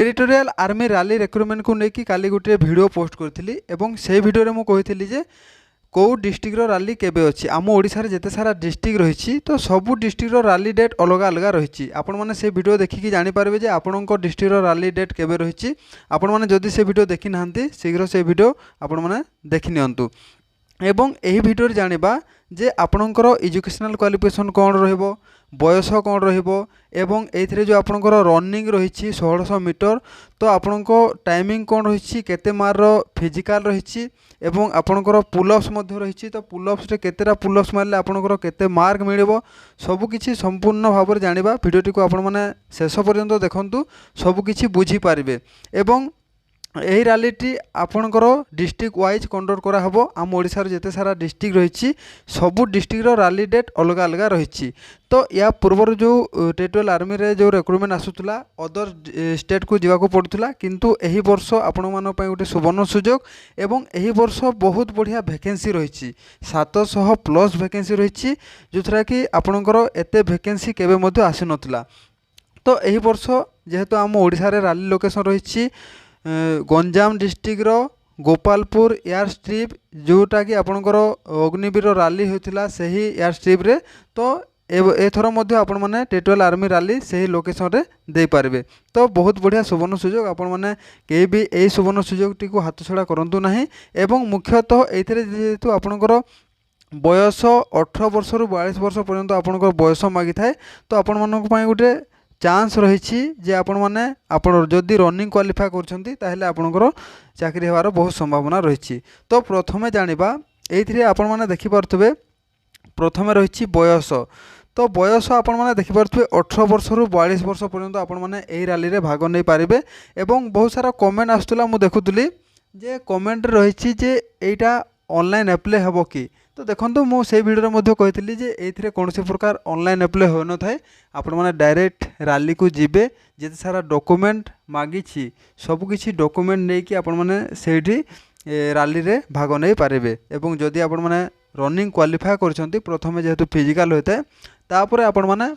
Territorial army rally recruitment को लेकिन काली गोटे वीडियो पोस्ट करी और से भिडियो में कही जे कौ डिस्ट्रिक्टर रैली केबे अच्छी आम ओडिशा रे जेते सारा डिस्ट्रिक्ट रही तो सबू डिस्ट्रिक्टर रैली डेट अलग अलग रही। आपण मैंने से वीडियो देखिकी जानीपारे जे आपणकर डिस्ट्रिक्टर रैली डेट केबे रही। आपण मैंने जदि से वीडियो देखी ना शीघ्र से वीडियो आपण मैंने देखि नियंतु एवं यही भिडियो जानिबा जे आपणकर एजुकेशनल क्वालिफिकेशन कौन रहिबो बयस कौन रहिबो एवं एथिरे जो आपणकर रनिंग रही 1600 मीटर तो आपणको टाइमिंग कौन रही केते मार फिजिकल रही एवं आपणकर पुलअप्स मध्य रही तो पुलअप्स रे केतेटा पुलअप्स मारले आपणकर केते मार्क मिलिबो सबुकिछि संपूर्ण भाव में जानिबा भिडियोटी को आपण माने शेष पर्यंत देखंतु सबुकिछि बुझी पारिबे। एवं यही रैलीटी आपणकर डिस्ट्रिक्ट वाइज कंडक्ट करा हबो आम ओडिशा रे जेते सारा डिस्ट्रिक्ट रही सबू डिस्ट्रिक्टर रैली डेट अलग अलग रही। तो या पूर्वर जो टेरिटोरियल आर्मी रे जो रिक्रुटमेंट आसुतला अदर स्टेट को जीवा को पड़ुतला किंतु एही वर्ष आपण मानो पय गोटे सुवर्ण सुजोग एवं एही वर्ष बहुत बढ़िया वैकेंसी रही 700 प्लस वैकेंसी रही जोथरा कि आपणकर एते वैकेंसी केबे मध्य आसी नथला। तो एही वर्ष जेहेतु आम ओडिशा रे रैली लोकेशन रही गंजाम डिस्ट्रिक्टर गोपालपुर एयर स्ट्रिप जोटा कि आपणकर अग्निवीर रैली होता से ही एयर स्ट्रिप रे तो एथर मध्य आपण माने टेरिटोरियल आर्मी रैली से ही लोकेशन रे दे पारिबे। तो बहुत बढ़िया सुवर्ण सुजोग आपण माने के भी एई सुवर्ण सुजोगटी को हाथ छड़ा करंतु नाही एवं मुख्यतः एथिरे जेहेतु आपणकर बयस 18 वर्ष रु 42 वर्ष पर्यंत आपणकर बयस मागी थाए तो आपण मानक पय गोटे चांस रही जे आपण माने आपण जदि रनिंग क्वालिफाई करछंती ताहेले आपणकर चाकरी हेबार बहुत संभावना रही। तो प्रथमे जानिबा एथिरे आपण माने देखि परथबे प्रथमे रही बयस तो बयस आपण माने देखि परथबे 18 वर्ष रु 42 वर्ष पर्यंत आपण माने एही रैली रे भाग नै पारिबे। एवं बहुत सारा कमेंट आस्तुला मु देखुतली जे कमेंट रही जे एटा ऑनलाइन अप्लाई हेबो कि तो देखो मुझे भिडियो में कही जे एथिरे कौन प्रकार ऑनलाइन अप्लाई हो न थाए आपण माने डायरेक्ट रैली को जीवे जिते सारा डॉक्यूमेंट मागी सबकि डॉक्यूमेंट नहीं कि आपण माने सेठी रैली रे भाग नहीं पारिबे। एवं जदि आपण माने रनिंग क्वालिफाई करछंती प्रथमे जेहेतु फिजिकल होता है तापर आपण माने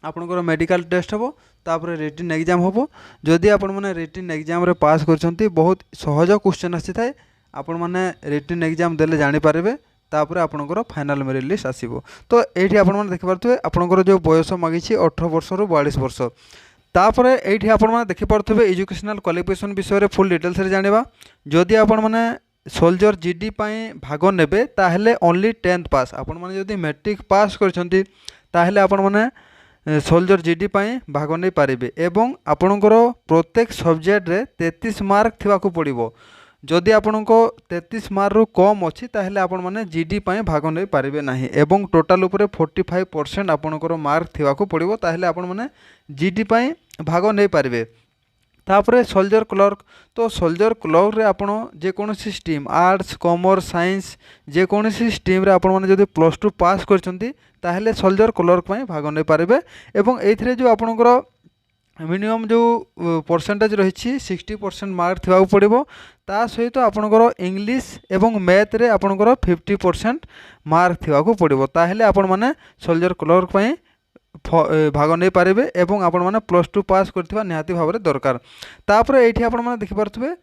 आपणकर मेडिकल टेस्ट हम तापर रिटन एग्जाम हम जदि आपण माने रिटन एग्जाम रे पास करछंती बहुत सहज क्वेश्चन आसी थाए आपण माने रिटन एग्जाम देले जानि पारिबे तापर आपणकर फाइनल मेरिट लिस्ट आसीबो। तो एठी आपण माने देखि पारथबे आपणकर जो बयस मागी 18 वर्ष रु 42 वर्ष तापर एठी आपण माने देखि पारथबे एजुकेशनल क्वालिफिकेशन विषय रे फुल डिटेल्स रे जानिबा जदि आपण माने सोल्जर जीडी पई भाग नेबे ताहेले ओनली 10th पास आपण माने जदि मैट्रिक पास करछंती ताहेले आपण माने सोल्जर जीडी पई भाग नै पारिबे। एवं आपणकर प्रत्येक सब्जेक्ट रे 33 मार्क थिबाकू पड़िबो जदि आपनको 33 मार्क रु कम अच्छी ताहेले आपण माने जीडी पई भाग नै पारिबे नाही एवं टोटल उपरे 45% आपणकर मार्क थिबाकू पड़िबो ताहेले आपण माने जीडी पई भाग नै पारिबे। तापरे सोल्जर क्लर्क तो सोल्जर क्लर्क रे आपण जे कोनोसी स्ट्रीम आर्ट्स कॉमर्स साइंस जे कोनोसी स्ट्रीम रे आपण माने जदि +2 पास करछंती ताहेले सोल्जर क्लर्क पई भाग नै पारिबे। एवं एथिरे जो आपणकर मिनिमम जो परसेंटेज रही 60% मार्क थिबाकू पड़िबो ता सहित आपणकर इंग्लिश एवं मैथ रे आपणकर 50% मार्क थिबाकू पड़िबो ताहेले आपण माने सोल्जर क्लर्क पई भाग नै पारिबे। एवं आपण माने +2 पास करथिबा निहाती भाव दरकार। तापर एठी आपण माने देखि पारथबे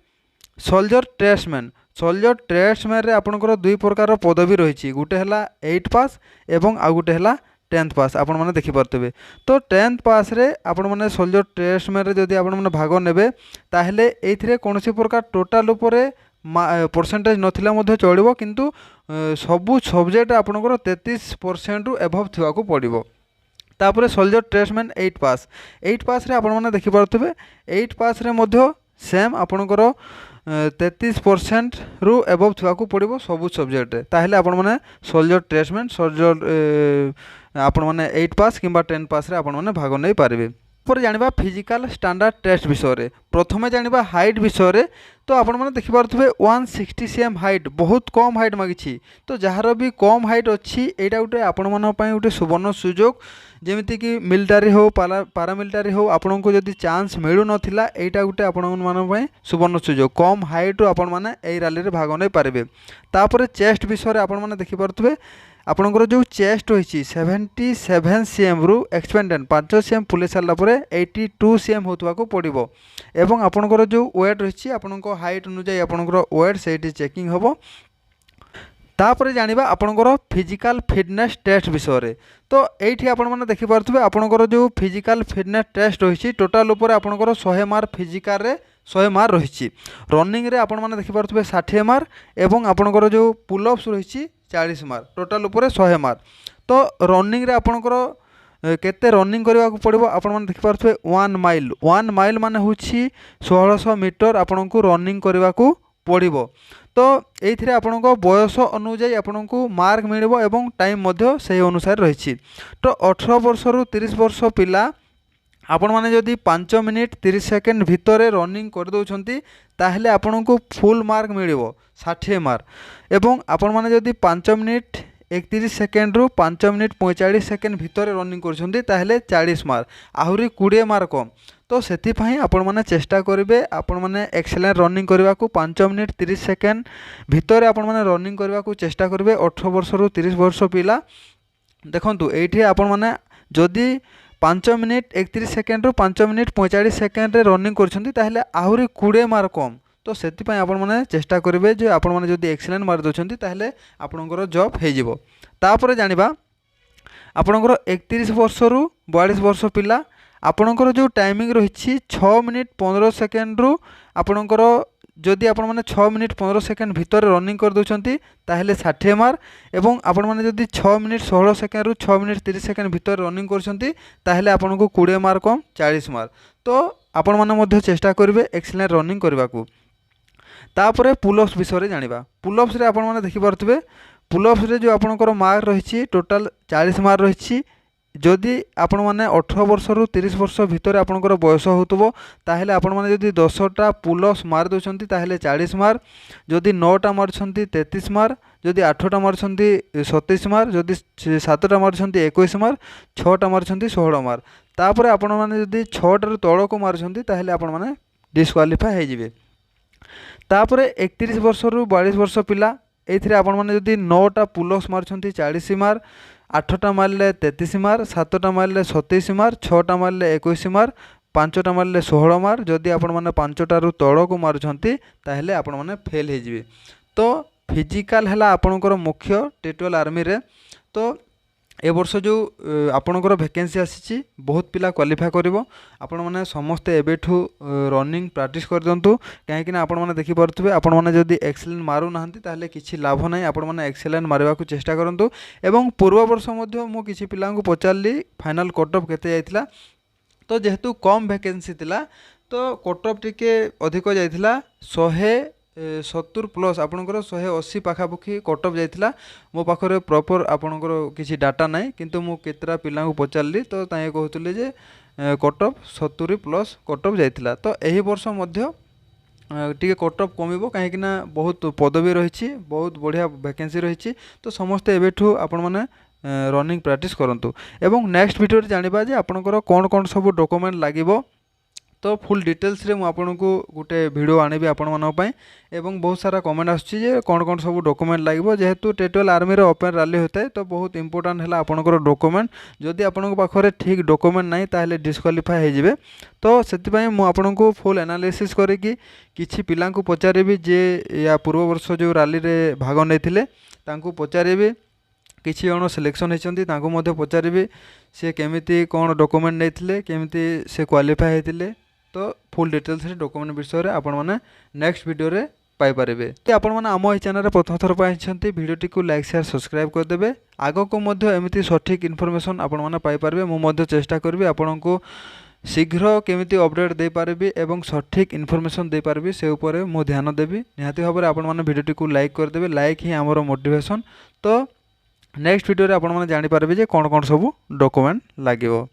सोल्जर ट्रेड्समैन रे आपणकर दुई प्रकार पदवी रही गोटे हला 8 पास एवं आ गोटे हला 10th पास आपण माने देखि पारथबे। तो 10th पास रे आपण माने सोल्जर ट्रेड्समैन रे जदि आपण माने भाग नेबे ताहेले एथिरे कोनोसी प्रकार टोटल उपरे परसेंटेज नथिला मध्ये चलिबो किंतु सबु सब्जेक्ट आपणकर 33% रु एभव थिबाकू पड़िबो। तापर सोल्जर ट्रेड्समैन 8 पास रे आपण माने देखि पारथबे 8 पास रे मध्ये सेम आपणकर 33% रु एभव थिबाकू पड़िबो सबु सब्जेक्ट रे ताहेले आपण माने सोल्जर ट्रेड्समैन सोल्जर आपण माने 8 पास किंबा 10 पास रे आपण माने भाग नै पारिबे। पर जानिबा फिजिकल स्टैंडर्ड टेस्ट विषय रे प्रथमे जानिबा हाइट विषय रे तो आपण माने देखि पारथबे 160 cm हाइट बहुत कम हाइट मागिछि तो जहार भी कम हाइट अच्छी एटा गोटे आपण मानन पई गोटे सुवर्ण सुजोग जेमिति कि मिलिटारी हो पारामिलिटारी हो आपण को जदि चांस मिलु नथिला एटा गोटे आपण मानन पई सुवर्ण सुजोग कम हाइट आपण माने एई रैली रे भाग नै पारिबे। तापर चेस्ट विषय रे आपण माने देखि पारथबे आपणकर जो चेस्ट रही 77 cm रु एक्सपेंडेड 5 cm फुले सारा 82 cm होता पड़ो एवं आपणकर जो वेट रही आपण हाइट अनुजाई आपणकर वेट से चेकिंग हम तापर जानिबा आपणकर फिजिकल फिटनेस टेस्ट विषय तो ये आपण देखिपे आपणकर जो फिजिकल फिटनेस टेस्ट रही टोटाल उपर आपणकर 100 मार्क फिजिकल रे 100 मार्क रही रनिंग रे आपण मैंने देखिपे 60 मार्क एवं आपणकर जो पुलअप्स रही 40 मार्क टोटाल उपर 100 मार्क तो रनिंग रे आपणकर केते रनिंग करने को पड़ो आपण मैंने देखिपे 1 माइल माने हूँ 1600 मीटर आपण को रनिंग करने को पड़ो तो ये आपण बयस अनुजाई आपण को मार्क मिल एवं टाइम से अनुसार रही तो 18 वर्ष रु 30 वर्ष पिला आपण मैंने जदि 5 मिनिट 30 सेकेंड भितर रनिंग कर दौरान ताहले आपण को फुल मार्क मिल 60 मार्क एवं आपण मैंने जदि 5 मिनिट 31 सेकेंड रु 5 मिनिट 45 सेकेंड भितर रनिंग कर 40 मार्क आहरी 20 मार्क कम तो से आपण मैंने चेष्टा करेंगे आपण मैंने एक्सेलेंट रनिंग करने को 5 मिनिट 30 सेकेंड भितर आपण मैंने रनिंग करने को चेष्टा करेंगे 18 वर्ष रु 30 वर्ष पिला देखंतु एठी आपण मैंने जदि 5 मिनिट 31 सेकेंड रु 5 मिनिट 45 सेकेंड रनिंग कर आहरी 20 मार्क कम तो से आपण मैंने चेष्टा करेंगे जो आपण मैंने जदि एक्सेलेंट मार्क दौरान ताहले आपणकर जॉब हो तापर जानिबा आपणकर 31 वर्ष रु 42 वर्ष पिला आपणकर जो टाइमिंग रही 6 मिनिट 15 सेकेंड रु आपणकर जदि आपण मैंने 6 मिनिट 15 सेकेंड भितर रनिंग कर दौरान ताहले 60 मार्क एवं आपण मैंने जदि 6 मिनिट 16 सेकेंड रु 6 मिनिट 30 सेकेंड भितर रनिंग करछंती ताहले आपण को 20 मार्क कम 40 मार्क तो आपण माने मध्य चेष्टा करेंगे एक्सेलेंट रनिंग करने को तापर पुलअप्स विषय जानिबा पुलअप्स रे आपण माने देखि पारथबे पुलअप्स रे जो आपणकर मार्क रही टोटाल 40 मार्क रही जदि आपण मैंने 18 वर्ष रु 30 वर्ष भितर आपणकर बयस होतबो ताहले आपण माने जदि 10टा पुलअप्स मार दोछंती ताहले 40 मार्क जदि 9टा मारछंती 33 मार्क जदि 8टा मारछंती 27 मार्क जदि 7टा मारछंती 21 मार्क 6टा मारछंती 16 मार्क तापर आपण माने जदि 6टा रु तळ को मारछंती ताहले आपण माने डिस्क्वालिफाई हो जिवे तापर 31 वर्ष रु 42 वर्ष पिला एथिरे आपण माने जदि 9टा पुलअप्स मारछंती 40 मार्क 8टा मारले 33 मार्क 7टा मारले 27 मार्क 6टा मारले 21 मार्क 5टा मारले 16 मार्क जदि आपण माने 5टा रु तळ को मारुछंती ताहले आपण माने फेल हो जिवे तो फिजिकल हैला आपणकर मुख्य टेटुअल आर्मी रे तो ए वर्ष जो आपणकर वैकेंसी आसी बहुत पिला क्वालिफाई करिवो आपण माने समस्ते एबेठू रनिंग प्रैक्टिस कर दियंतु कहीं आपण माने देखि परथबे आपण माने जदि एक्सेलेंट मारू नाहंती ताहले किछि लाभ नाही आपण माने एक्सेलेंट मारबा को चेष्टा करंतु एवं पूर्व वर्ष मध्य मु किछि पिला को पचारली फाइनल कट ऑफ केते जाइतिला तो जेहेतु कम वैकेंसी थिला तो कट ऑफ टिके अधिक जाइतिला 170 प्लस आपणकर 180 पाखापाखि कट ऑफ जाइतिला मो पाखरे प्रॉपर आपणकर किछि डाटा नाही किंतु मु केतरा पिला को पचारली तो ताए कहतले जे cut off 70 plus cut off जाइतिला तो एही वर्ष मध्य टी कट ऑफ कमिबो कहीं बहुत पदवी रही बहुत बढ़िया वैकेंसी रही तो समस्ते एबेठू आपण माने रनिंग प्रैक्टिस करंतु एवं नेक्स्ट वीडियो जानिबा जे आपणकर कोन कोन सब डॉक्यूमेंट लागिबो तो फुल डिटेल्स रे मु आपनको गोटे वीडियो आनेबी आपण मानक पई एवं बहुत सारा कमेंट आछी जे कोन कोन सब डॉक्यूमेंट लागिबो जेहेतु टेटुअल आर्मी रो ओपन रैली होता है तो बहुत इंपोर्टेंट है आपणकर डॉक्यूमेंट जदि आपणक पाखरे ठीक डॉक्यूमेंट नाही ताहले डिस्क्वालिफाई हो जिवे तो सेति मु आपनको फुल एनालिसिस करिकी किछि पिला को पचारिबी जे या पूर्व वर्ष जो रैली रे भाग नैथिले तांको पचारिबी किछि जण सिलेक्शन होइछन्ती तांको मध्ये पचारिबी से केमिति कोन डॉक्यूमेंट नैथिले केमिति से क्वालिफाई हेतिले तो फुल डिटेल्स डॉक्यूमेंट विषय रे आपण माने नेक्स्ट वीडियो रे पाई पारिबे तो आपण माने आम चैनल रे प्रथम थर पाइछन्ती वीडियोटी को लाइक शेयर सब्सक्राइब कर देबे आगो को मध्ये एमिति सठिक इन्फॉर्मेशन आपण माने पाई पारिबे मु मध्ये चेष्टा करबी आपनको शीघ्र केमिति अपडेट दे पारिबी एवं सठिक इन्फॉर्मेशन दे पारिबी से ऊपर मु ध्यान देबी निहाती भाबरे आपण माने वीडियोटी को लाइक कर देबे लाइक ही हमरो मोटिवेशन तो नेक्स्ट वीडियो रे आपण माने जानि पारिबे जे कोन कोन सब डॉक्यूमेंट लागिवो।